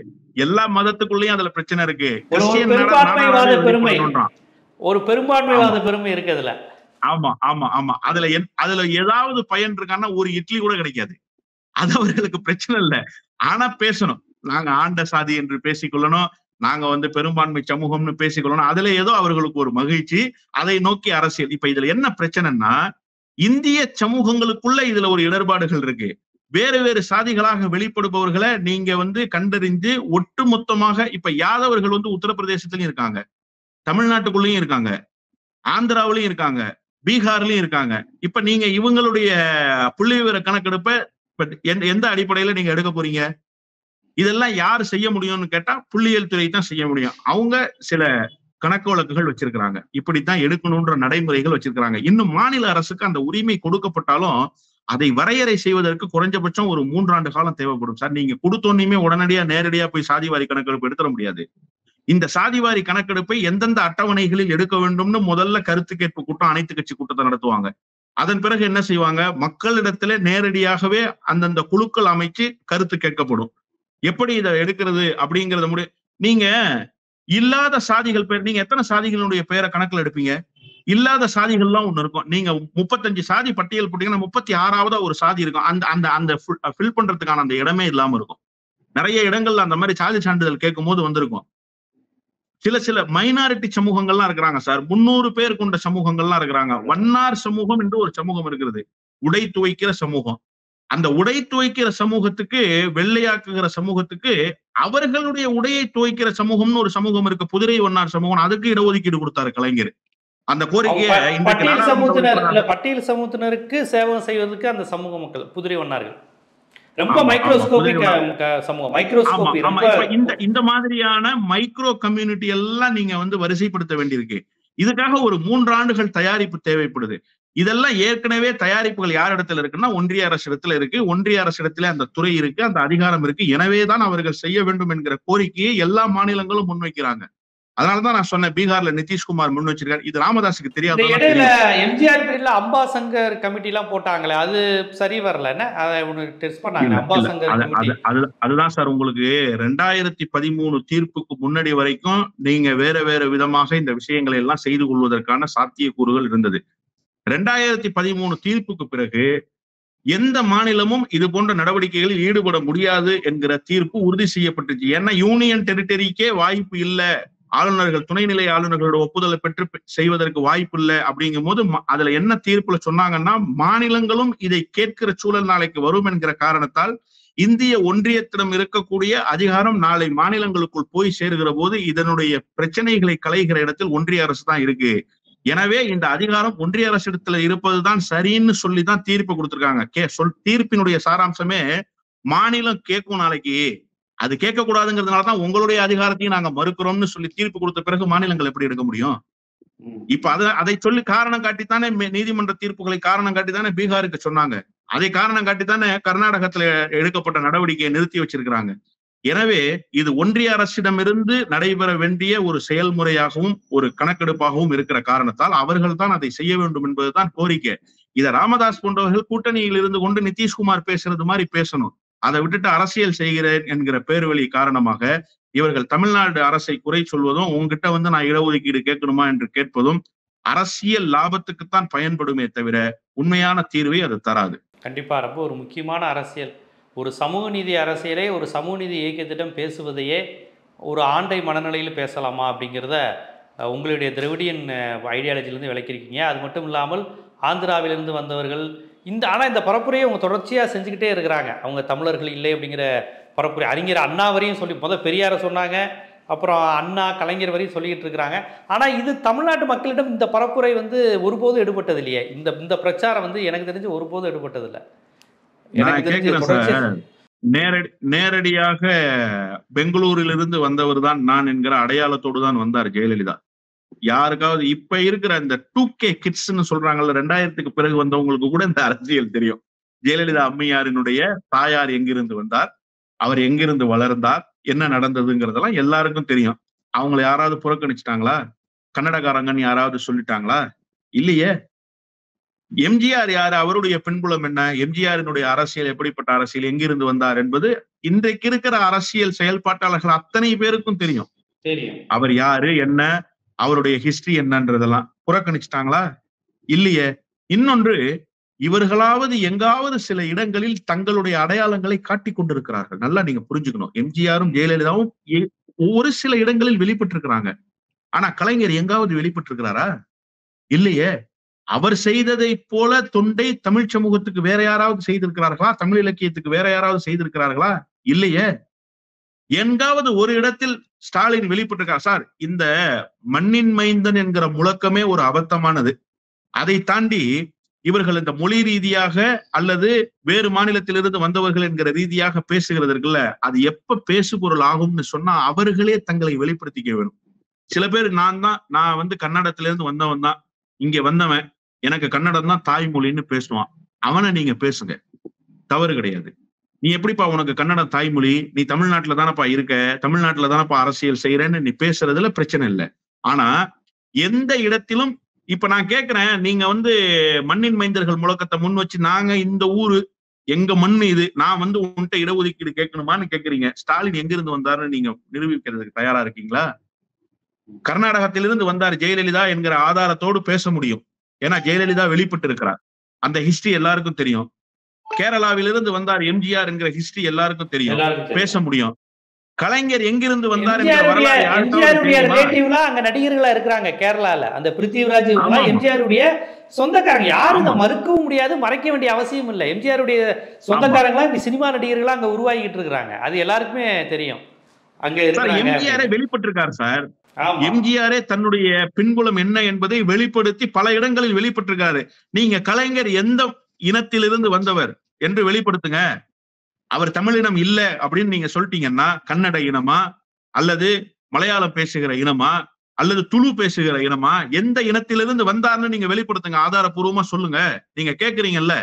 எல்லா மதத்துக்குள்ளயும் அதுல பிரச்சனை இருக்கு.
ஒரு பெரும்பான்மைவாத பெருமை இருக்கு அதுல.
ஆமா ஆமா ஆமா. அதுல ஏதாவது பயன் இருக்கான்னா ஒரு இட்லி கூட கிடைக்காது. அது அவர்களுக்கு பிரச்சனை இல்லை. ஆனா பேசணும், நாங்க ஆண்ட சாதி என்று பேசிக்கொள்ளணும், நாங்க வந்து பெரும்பான்மை சமூகம்னு பேசிக்கொள்ளணும். அதுல ஏதோ அவர்களுக்கு ஒரு மகிழ்ச்சி, அதை நோக்கி அரசியல். இப்ப இதுல என்ன பிரச்சனைன்னா, இந்திய சமூகங்களுக்குள்ள இதுல ஒரு இடர்பாடுகள் இருக்கு. வேறு வேறு சாதிகளாக வெளிப்படுபவர்களை நீங்க வந்து கண்டறிந்து ஒட்டுமொத்தமாக, இப்ப யாதவர்கள் வந்து உத்தரப்பிரதேசத்திலயும் இருக்காங்க, தமிழ்நாட்டுக்குள்ளயும் இருக்காங்க, ஆந்திராவிலையும் இருக்காங்க, பீகார்லயும் இருக்காங்க. இப்ப நீங்க இவங்களுடைய புள்ளி விவர கணக்கெடுப்ப எந்த அடிப்படையில நீங்க எடுக்க போறீங்க? இதெல்லாம் யார் செய்ய முடியும்னு கேட்டா புள்ளியியல் துறை தான் செய்ய முடியும். அவங்க சில கணக்கு வழக்குகள் வச்சிருக்கிறாங்க, இப்படித்தான் எடுக்கணும்ன்ற நடைமுறைகள் வச்சிருக்கிறாங்க. இன்னும் மாநில அரசுக்கு அந்த உரிமை கொடுக்கப்பட்டாலும் அதை வரையறை செய்வதற்கு குறைஞ்சபட்சம் ஒரு 3 ஆண்டு காலம் தேவைப்படும் சார். நீங்க கொடுத்தோன்னுமே உடனடியா நேரடியா போய் சாதிவாரி கணக்கெடுப்பு எடுத்துட முடியாது. இந்த சாதிவாரி கணக்கெடுப்பை எந்தெந்த அட்டவணைகளில் எடுக்க வேண்டும்னு முதல்ல கருத்து கேட்பு கூட்டம், அனைத்து கட்சி கூட்டத்தை நடத்துவாங்க. அதன் பிறகு என்ன செய்வாங்க, மக்களிடத்துல நேரடியாகவே அந்தந்த குழுக்கள் அமைச்சு கருத்து கேட்கப்படும். எப்படி இதை எடுக்கிறது அப்படிங்கறத நீங்க இல்லாத சாதிகள் பேர், நீங்க எத்தனை சாதிகளுடைய பெயரை கணக்குல எடுப்பீங்க? இல்லாத சாதிகள்லாம் ஒண்ணு இருக்கும். நீங்க 35 சாதி பட்டியல் போட்டீங்கன்னா 36வது ஒரு சாதி இருக்கும். அந்த ஃபில் பண்றதுக்கான அந்த இடமே இல்லாம இருக்கும். நிறைய இடங்கள்ல அந்த மாதிரி சாதி சான்றிதழ் கேட்கும் போது வந்திருக்கும். சில மைனாரிட்டி சமூகங்கள்லாம் இருக்கிறாங்க சார். 300 பேர் கொண்ட சமூகங்கள்லாம் இருக்கிறாங்க. வண்ணார் சமூகம் என்று ஒரு சமூகம் இருக்கிறது, உடை துவைக்கிற சமூகம். அந்த உடை துவைக்கிற சமூகத்துக்கு, வெள்ளையாக்குகிற சமூகத்துக்கு அவர்களுடைய உடையை துவைக்கிற சமூகம்னு ஒரு சமூகம் இருக்கு, புதிரை வண்ணார் சமூகம். அதுக்கு இடஒதுக்கீடு கொடுத்தாரு கலைஞர். அந்த கோரிக்கையை
பட்டியல் சமூகத்தினருக்கு சேவை செய்வதற்கு அந்த சமூக மக்கள் புதிரை வண்ணார்கள் ரொம்ப மைக்ரோஸ்கோபிக் சமூகம்.
இந்த மாதிரியான மைக்ரோ கம்யூனிட்டி எல்லாம் நீங்க வந்து வரிசைப்படுத்த வேண்டியிருக்கு. இதுக்காக ஒரு 3 ஆண்டுகள் தயாரிப்பு தேவைப்படுது. இதெல்லாம் ஏற்கனவே தயாரிப்புகள் யார் இடத்துல இருக்குன்னா ஒன்றிய அரசு இடத்துல இருக்கு. ஒன்றிய அரசு இடத்துல அந்த துறை இருக்கு, அந்த அதிகாரம் இருக்கு. எனவேதான் அவர்கள் செய்ய வேண்டும் என்கிற கோரிக்கையை எல்லா மாநிலங்களும் முன்வைக்கிறாங்க. அதனாலதான் நான் சொன்னேன் பீகார்ல நிதிஷ்குமார் முன் வச்சிருக்காரு. இது ராமதாஸுக்கு
இந்த
தெரியாத
இடையில எம்ஜிஆர் பீரியட்ல அம்பாசங்கர் கமிட்டி எல்லாம் போட்டாங்களே, அது சரி வரல என்ன? அதை டெஸ்ட் பண்ணாங்க அம்பாசங்கர் கமிட்டி.
அதுதான் சார் உங்களுக்கு 2013 தீர்ப்புக்கு முன்னாடி வரைக்கும் நீங்க வேற வேற விதமாக இந்த விஷயங்களை எல்லாம் செய்து கொள்வதற்கான சாத்தியக்கூறுகள் இருந்தது. 2013 தீர்ப்புக்கு பிறகு எந்த மாநிலமும் இது போன்ற நடவடிக்கைகளில் ஈடுபட முடியாது என்கிற தீர்ப்பு உறுதி செய்யப்பட்டுச்சு. ஏன்னா யூனியன் டெரிட்டரிக்கே வாய்ப்பு இல்லை, ஆளுநர்கள் துணைநிலை ஆளுநர்களோட ஒப்புதலை பெற்று செய்வதற்கு வாய்ப்பு இல்லை அப்படிங்கும் போது அதுல என்ன தீர்ப்புல சொன்னாங்கன்னா, மாநிலங்களும் இதை கேட்கிற சூழல் நாளைக்கு வரும் என்கிற காரணத்தால் இந்திய ஒன்றியத்திடம் இருக்கக்கூடிய அதிகாரம் நாளை மாநிலங்களுக்குள் போய் சேருகிற போது இதனுடைய பிரச்சனைகளை களைகிற இடத்தில் ஒன்றிய அரசு தான் இருக்கு. எனவே இந்த அதிகாரம் ஒன்றிய அரசிடத்துல இருப்பதுதான் சரின்னு சொல்லிதான் தீர்ப்பு கொடுத்திருக்காங்க. தீர்ப்பினுடைய சாராம்சமே மாநிலம் கேட்கும் நாளைக்கு, அது கேட்கக்கூடாதுங்கிறதுனாலதான் உங்களுடைய அதிகாரத்தையும் நாங்க மறுக்கிறோம்னு சொல்லி தீர்ப்பு கொடுத்த பிறகு மாநிலங்கள் எப்படி எடுக்க முடியும்? இப்ப அதை சொல்லி காரணம் காட்டித்தானே நீதிமன்ற தீர்ப்புகளை காரணம் காட்டித்தானே பீகாருக்கு சொன்னாங்க. அதை காரணம் காட்டித்தானே கர்நாடகத்துல எடுக்கப்பட்ட நடவடிக்கையை நிறுத்தி வச்சிருக்கிறாங்க. எனவே இது ஒன்றிய அரசிடமிருந்து நடைபெற வேண்டிய ஒரு செயல்முறையாகவும் ஒரு கணக்கெடுப்பாகவும் இருக்கிற காரணத்தால் அவர்கள் தான் அதை செய்ய வேண்டும் என்பதுதான் கோரிக்கை. இதை ராமதாஸ் போன்றவர்கள் கூட்டணியில் இருந்து கொண்டு நிதிஷ்குமார் பேசுறது மாதிரி பேசணும். அதை விட்டுட்டு அரசியல் செய்கிறேன் என்கிற பேர்வழி காரணமாக இவர்கள் தமிழ்நாடு அரசை குறை சொல்வதும், உங்ககிட்ட வந்து நான் இடஒதுக்கீடு கேட்கணுமா என்று கேட்பதும் அரசியல் லாபத்துக்குத்தான் பயன்படுமே தவிர உண்மையான தீர்வை அது தராது.
கண்டிப்பா ரொம்ப ஒரு முக்கியமான அரசியல். ஒரு சமூக நீதி அரசியலை ஒரு சமூக நீதி இயக்கத்திடம் பேசுவதையே ஒரு ஆண்டை மனநிலையில் பேசலாமா அப்படிங்கிறத உங்களுடைய திராவிடியன் ஐடியாலஜிலேருந்து விளக்கியிருக்கீங்க. அது மட்டும் இல்லாமல் ஆந்திராவிலிருந்து வந்தவர்கள் ஆனால் இந்த பரப்புரையை அவங்க தொடர்ச்சியாக செஞ்சுக்கிட்டே இருக்கிறாங்க. அவங்க தமிழர்கள் இல்லை அப்படிங்கிற பரப்புரை அறிஞர் அண்ணா வரையும் சொல்லி பெரியாரை சொன்னாங்க, அப்புறம் அண்ணா கலைஞர் வரையும் சொல்லிக்கிட்டு இருக்கிறாங்க. ஆனால் இது தமிழ்நாட்டு மக்களிடம் இந்த பரப்புரை வந்து ஒருபோதும் எடுபட்டது இல்லையே. இந்த பிரச்சாரம் வந்து எனக்கு தெரிஞ்சு ஒருபோதும் எடுபட்டதில்லை.
நேரடியாக பெங்களூரிலிருந்து வந்தவர் தான் நான் என்கிற அடையாளத்தோடு தான் வந்தார் ஜெயலலிதா. யாருக்காவது இப்ப இருக்கிற இந்த 2K கிட்ஸ்ன்னு சொல்றாங்கல்ல, 2000க்கு பிறகு வந்தவங்களுக்கு கூட இந்த அரசியல் தெரியும். ஜெயலலிதா அம்மையாரினுடைய தாயார் எங்கிருந்து வந்தார், அவர் எங்கிருந்து வளர்ந்தார், என்ன நடந்ததுங்கிறதெல்லாம் எல்லாருக்கும் தெரியும். அவங்களை யாராவது புறக்கணிச்சிட்டாங்களா? கன்னடக்காரங்கன்னு யாராவது சொல்லிட்டாங்களா? இல்லையே. எம்ஜிஆர் யாரு, அவருடைய பின்புலம் என்ன, எம்ஜிஆரினுடைய அரசியல் எப்படிப்பட்ட அரசியல், எங்கிருந்து வந்தார் என்பது இன்றைக்கு இருக்கிற அரசியல் செயல்பாட்டாளர்கள் அத்தனை பேருக்கும் தெரியும். அவர் யாரு, என்ன, அவருடைய ஹிஸ்டரி என்னன்றதெல்லாம் புறக்கணிச்சிட்டாங்களா? இல்லையே. இன்னொன்று, இவர்களாவது எங்காவது சில இடங்களில் தங்களுடைய அடையாளங்களை காட்டிக் கொண்டிருக்கிறார்கள். நல்லா நீங்க புரிஞ்சுக்கணும். எம்ஜிஆரும் ஜெயலலிதாவும் ஒரு சில இடங்களில் வெளிப்பட்டிருக்கிறாங்க. ஆனா கலைஞர் எங்காவது வெளிப்பட்டிருக்கிறாரா? இல்லையே. அவர் செய்ததை போல தொண்டை தமிழ் சமூகத்துக்கு வேற யாராவது செய்திருக்கிறார்களா? தமிழ் இலக்கியத்துக்கு வேற யாராவது செய்திருக்கிறார்களா? இல்லையே. எங்காவது ஒரு இடத்தில் ஸ்டாலின் வெளிப்பட்டிருக்கார். சார், இந்த மண்ணின் மைந்தன் என்கிற முழக்கமே ஒரு அபத்தமானது. அதை தாண்டி இவர்கள் இந்த மொழி ரீதியாக அல்லது வேறு மாநிலத்திலிருந்து வந்தவர்கள் என்கிற ரீதியாக பேசுகிறதுக்குல்ல, அது எப்ப பேசு பொருள் ஆகும்னு சொன்னா அவர்களே தங்களை வெளிப்படுத்திக்க வேணும். சில பேர் நான் வந்து கன்னடத்திலிருந்து வந்தவன் தான், இங்க வந்தவன், எனக்கு கன்னடம் தான் தாய்மொழின்னு பேசுவான். அவனை நீங்க பேசுங்க, தவறு கிடையாது. நீ எப்படிப்பா உனக்கு கன்னடம் தாய்மொழி, நீ தமிழ்நாட்டுல தானப்பா இருக்க, தமிழ்நாட்டுல தானப்பா அரசியல் செய்யறேன்னு நீ பேசுறதுல பிரச்சனை இல்லை. ஆனா எந்த இடத்திலும் இப்ப நான் கேட்கிறேன், நீங்க வந்து மண்ணின் மைந்தர்கள் முழக்கத்தை முன் வச்சு நாங்க இந்த ஊரு எங்க மண் இது, நான் வந்து உன்கிட்ட இடஒதுக்கீடு கேட்கணுமான்னு கேட்கறீங்க. ஸ்டாலின் எங்கிருந்து வந்தாருன்னு நீங்க நிரூபிக்கிறதுக்கு தயாரா இருக்கீங்களா? கர்நாடகத்திலிருந்து வந்தார் ஜெயலலிதா என்கிற ஆதாரத்தோடு பேச முடியும். ஏன்னா ஜெயலலிதா வெளிப்பட்டு இருக்கிறார், அந்த ஹிஸ்டரி எல்லாருக்கும் தெரியும். கேரளாவிலிருந்து வந்தார் எம்ஜிஆர் என்கிற ஹிஸ்டரி எல்லாருக்கும் தெரியும், பேச முடியும். கலைஞர் எங்கிருந்து வந்தார் என்கிற வரலாறு
அங்க நடிகர்களா இருக்கிறாங்க கேரளால. அந்த பிருத்திவிராஜ் எம்ஜிஆருடைய சொந்தக்காரங்க, யாரும் மறுக்கவும் முடியாது, மறைக்க வேண்டிய அவசியம் இல்லை. எம்ஜிஆருடைய சொந்தக்காரங்களா இப்ப சினிமா நடிகர்களா அங்க உருவாகிட்டு இருக்கிறாங்க, அது எல்லாருக்குமே தெரியும். அங்க
எம்ஜிஆரே வெளிப்பட்டு இருக்காரு சார். எம்ஜிஆரே தன்னுடைய பின்புலம் என்ன என்பதை வெளிப்படுத்தி பல இடங்களில் வெளிப்பட்டிருக்காரு. நீங்க கலைஞர் எந்த இனத்திலிருந்து வந்தவர் என்று வெளிப்படுத்துங்க. அவர் தமிழினம் இல்ல அப்படின்னு நீங்க சொல்லிட்டீங்கன்னா, கன்னட இனமா அல்லது மலையாளம் பேசுகிற இனமா அல்லது துளு பேசுகிற இனமா, எந்த இனத்திலிருந்து வந்தார்னு நீங்க வெளிப்படுத்துங்க, ஆதாரபூர்வமா சொல்லுங்க. நீங்க கேக்குறீங்கல்ல,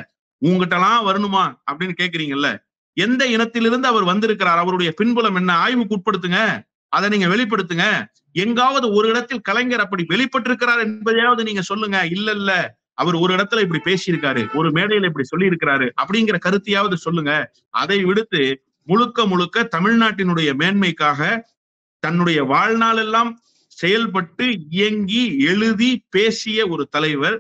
உங்ககிட்ட எல்லாம் வரணுமா அப்படின்னு கேக்குறீங்கல்ல, எந்த இனத்திலிருந்து அவர் வந்திருக்கிறார், அவருடைய பின்புலம் என்ன, ஆய்வுக்கு உட்படுத்துங்க. அதை நீங்க வெளிப்படுத்துங்க. எங்காவது ஒரு இடத்தில் கலைஞர் அப்படி வெளிப்பட்டிருக்கிறார் என்பதையாவது நீங்க சொல்லுங்க. இல்ல அவர் ஒரு இடத்துல இப்படி பேசியிருக்காரு, ஒரு மேடையில இப்படி சொல்லி இருக்கிறாரு அப்படிங்கிற கருத்தையாவது சொல்லுங்க. அதை விடுத்து முழுக்க முழுக்க தமிழ்நாட்டினுடைய மேன்மைக்காக தன்னுடைய வாழ்நாளெல்லாம் செயல்பட்டு இயங்கி எழுதி பேசிய ஒரு தலைவர்,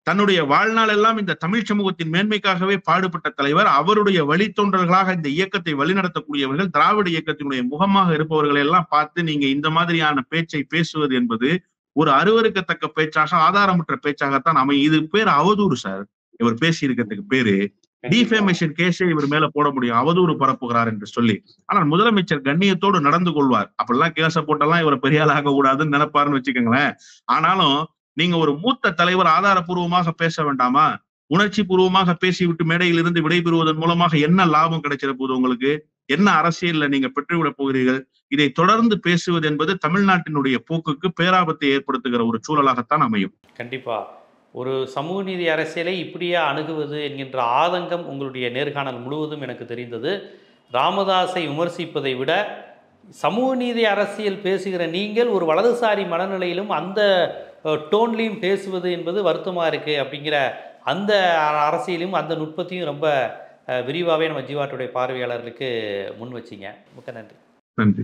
தன்னுடைய வாழ்நாள் எல்லாம் இந்த தமிழ் சமூகத்தின் மேன்மைக்காகவே பாடுபட்ட தலைவர், அவருடைய வழித்தோன்றல்களாக இந்த இயக்கத்தை வழிநடத்தக்கூடியவர்கள், திராவிட இயக்கத்தினுடைய முகமாக இருப்பவர்களை எல்லாம் பார்த்து நீங்க இந்த மாதிரியான பேச்சை பேசுவது என்பது ஒரு அருவருக்கத்தக்க பேச்சாக, ஆதாரமற்ற பேச்சாகத்தான் அமையும். இது பேர் அவதூறு சார். இவர் பேசி இருக்கிறதுக்கு பேரு டிஃபேமேஷன் கேஸே இவர் மேல போட முடியும், அவதூறு பரப்புகிறார் என்று சொல்லி. ஆனால் முதலமைச்சர் கண்ணியத்தோடு நடந்து கொள்வார். அப்படிலாம் கேஸ போட்டெல்லாம் இவரை பெரிய ஆள் ஆக கூடாதுன்னு நினைப்பாருன்னு வச்சுக்கோங்களேன். ஆனாலும் நீங்க ஒரு மூத்த தலைவர் ஆதாரபூர்வமாக பேச வேண்டாமா? உணர்ச்சி பூர்வமாக பேசிவிட்டு மேடையில் இருந்து விடைபெறுவதன் மூலமாக என்ன லாபம் கிடைச்சிட போகுது உங்களுக்கு? என்ன அரசியல்ல நீங்க பெற்றுவிடப் போகிறீர்கள்? இதை தொடர்ந்து பேசுவது என்பது தமிழ்நாட்டினுடைய போக்குக்கு பேராபத்தை ஏற்படுத்துகிற ஒரு சூழலாகத்தான் அமையும்.
கண்டிப்பா. ஒரு சமூக நீதி அரசியலை இப்படியே அணுகுவது என்கின்ற ஆதங்கம் உங்களுடைய நேர்காணல் முழுவதும் எனக்கு தெரிந்தது. ராமதாஸை விமர்சிப்பதை விட சமூக நீதி அரசியல் பேசுகிற நீங்கள் ஒரு வலதுசாரி மனநிலையிலும் அந்த டோன்லையும் பேசுவது என்பது வருத்தமாக இருக்குது அப்படிங்கிற அந்த அரசியலையும் அந்த நுட்பத்தையும் ரொம்ப விரிவாகவே நம்ம ஜீவாட்டுடைய பார்வையாளர்களுக்கு முன் வச்சிங்க. மிக்க நன்றி.
நன்றி.